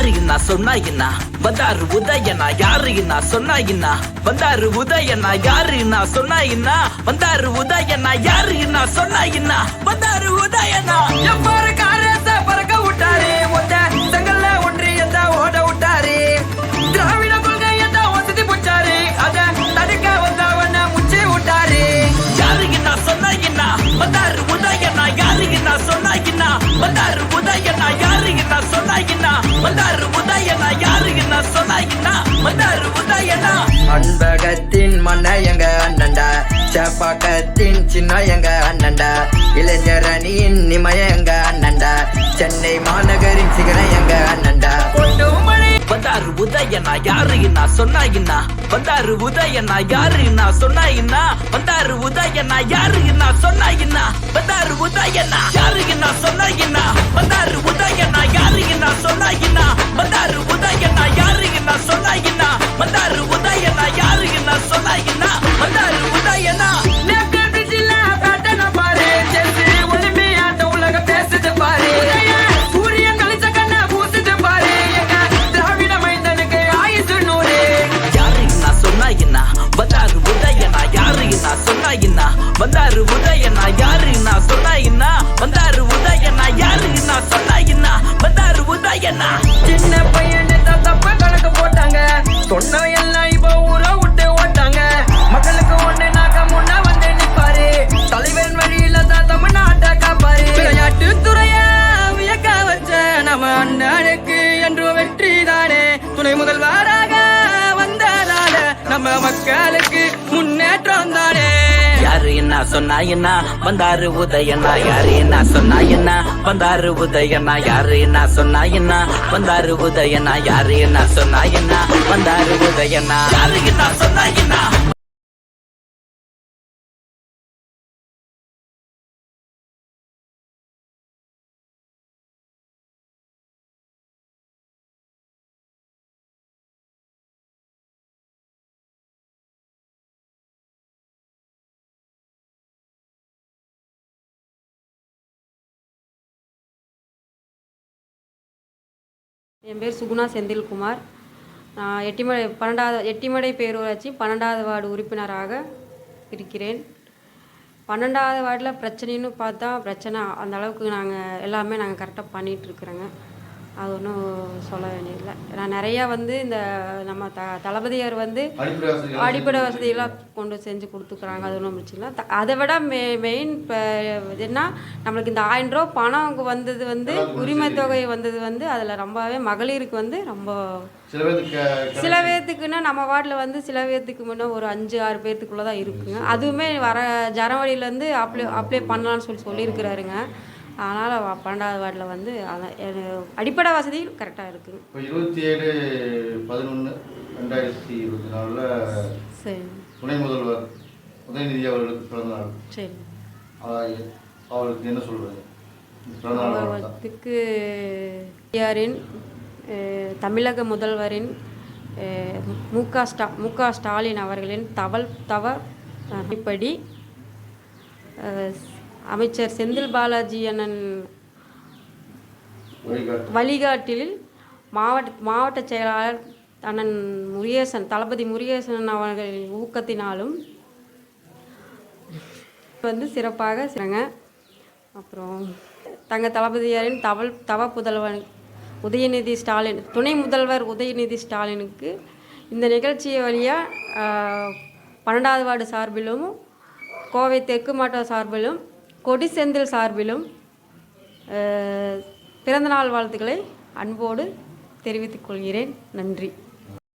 யாருன்னா சொன்னா என்ன வந்தாரு உதயனா யாருன்னா சொன்னா என்ன வந்தாரு உதயனா யாருன்னா சொன்னா என்ன வந்தாரு உதயனா யாருன்னா சொன்னா என்ன வந்தாரு உதயனா எவ்வாறு காரியத்தை பறக்க விட்டாரு ஒத்த செங்கல்ல ஒன்றியத்தை ஓட விட்டாரு திராவிட கொள்கையத்தை வசதி புச்சாரு அத தடுக்க வந்தவன முச்சி விட்டாரு யாருன்னா சொன்னா என்ன வந்தாரு உதயனா யாருன்னா சொன்னா என்ன வந்தாரு உதயனா யாருன்னா சொன்னா என்ன வந்தாரு உதயனா யாருன்னா சொன்னா என்ன வந்தாரு உதயனா அன்பகத்தின் மன்ன எங்க அண்ணண்டா சேப்பாக்கத்தின் சின்ன எங்க அண்ணண்டா இளைஞர் அணியின் நிமய எங்க அண்ணண்டா சென்னை மாநகரின் சிகரம் எங்க அண்ணண்டா வந்தாரு உதயனா யாருன்னா சொன்னா என்ன வந்தாரு உதயனா யாருன்னா சொன்னா என்ன வந்தாரு உதயனா யாருன்னா சொன்னா என்ன வந்தாரு உதயனா யாருன்னா சொன்னா என்ன வந்தாரு உதயனா யாருன்னா சொன்னா என்ன வந்தாரு உதயனா யாருன்னா சொன்னா என்ன வந்தாரு உதயனா யாருன்னா சொன்னா என்ன வந்தாரு உதயனா பாரு ஒளிமையாட்ட உலக பேசுது பாரு சூரியன் கழிச்ச கண்ண பூசுது பாரு வந்தாரு உதயனா யாருன்னா சொன்னா என்ன வந்தாரு உதயனா யாருன்னா சொன்னா என்ன வந்தாரு உதயனா யாருன்னா சொன்னா என்ன வந்தாரு உதயனா சின்ன பையனு தப்ப கணக்கு போட்டாங்க சொன்ன எல்லாம் இப்போ ஊரை விட்டு ஓட்டாங்க மக்களுக்கு ஒண்ணு நாக்க முன்னா வந்து நிப்பாரு தலைவன் வழியில தான் தமிழ்நாட்டை காப்பாரு விளையாட்டு துறைய வியக்க வச்ச நம்ம அண்ணனுக்கு என்று வெற்றி தானே துணை முதல்வராக வந்ததால நம்ம மக்களுக்கு முன்னேற்றம் தானே யாரு என்ன சொன்னா என்ன வந்தாரு உதயனா யாரு என்ன சொன்னா என்ன வந்தாரு உதயனா யாரு என்ன சொன்னா என்ன வந்தாரு உதயனா யாரு என்ன சொன்னா என்ன வந்தாரு உதயனா யாரு என்ன சொன்னா என்ன என் பேர் சுகுணா செந்தில்குமார். நான் எட்டிமடை பேரூராட்சி 12வது வார்டு உறுப்பினராக இருக்கிறேன். 12வது வார்டில் பிரச்சனைன்னு பார்த்தா பிரச்சனை அந்த அளவுக்கு நாங்கள் கரெக்டாக பண்ணிகிட்ருக்குறோங்க. அது ஒன்றும் சொல்ல வேண்டியதில்லை. நான் நிறையா இந்த நம்ம தளபதியார் அடிப்படை வசதியெல்லாம் கொண்டு செஞ்சு கொடுத்துக்குறாங்க. அது ஒன்றும் பிரச்சனை இல்லை. அதை விட மெயின் இப்போ என்ன நம்மளுக்கு இந்த 1000 ரூபா பணம் வந்தது உரிமை தொகை வந்தது அதில் ரொம்பவே மகளிருக்கு ரொம்ப சில பேர்த்துக்குன்னா நம்ம வார்டில் சில பேர்த்துக்கு முன்னே ஒரு 5-6 பேர்த்துக்குள்ளே தான் இருக்குங்க. அதுவுமே வர ஜனவரியிலேருந்து அப்ளை பண்ணலான்னு சொல்லியிருக்கிறாருங்க. அதனால் 12வது வார்டில் அடிப்படை வசதி கரெக்டாக இருக்குங்க. இப்போ 27/11/2024 சரி துணை முதல்வர் உதயநிதி அவர்களுக்கு பிறந்த நாள். சரி, அவருக்கு என்ன சொல்கிறது? அவருக்கு யாரின் தமிழக முதல்வரின் மு க ஸ்டாலின் அவர்களின் தவப்படி அமைச்சர் செந்தில் பாலாஜி அண்ணன் வழிகாட்டில் மாவட்ட செயலாளர் அண்ணன் தளபதி முருகேசன் அவர்களின் ஊக்கத்தினாலும் சிறப்பாக செய்கிறாங்க. அப்புறம் தளபதியாரின் புதல்வன் உதயநிதி ஸ்டாலின் துணை முதல்வர் உதயநிதி ஸ்டாலினுக்கு இந்த நிகழ்ச்சியை வழியாக 12வது வார்டு சார்பிலும் கோவை தெற்கு மாவட்ட சார்பிலும் கொடி செந்தில் சார்பிலும் பிறந்தநாள் வாழ்த்துக்களை அன்போடு தெரிவித்துக் கொள்கிறேன். நன்றி.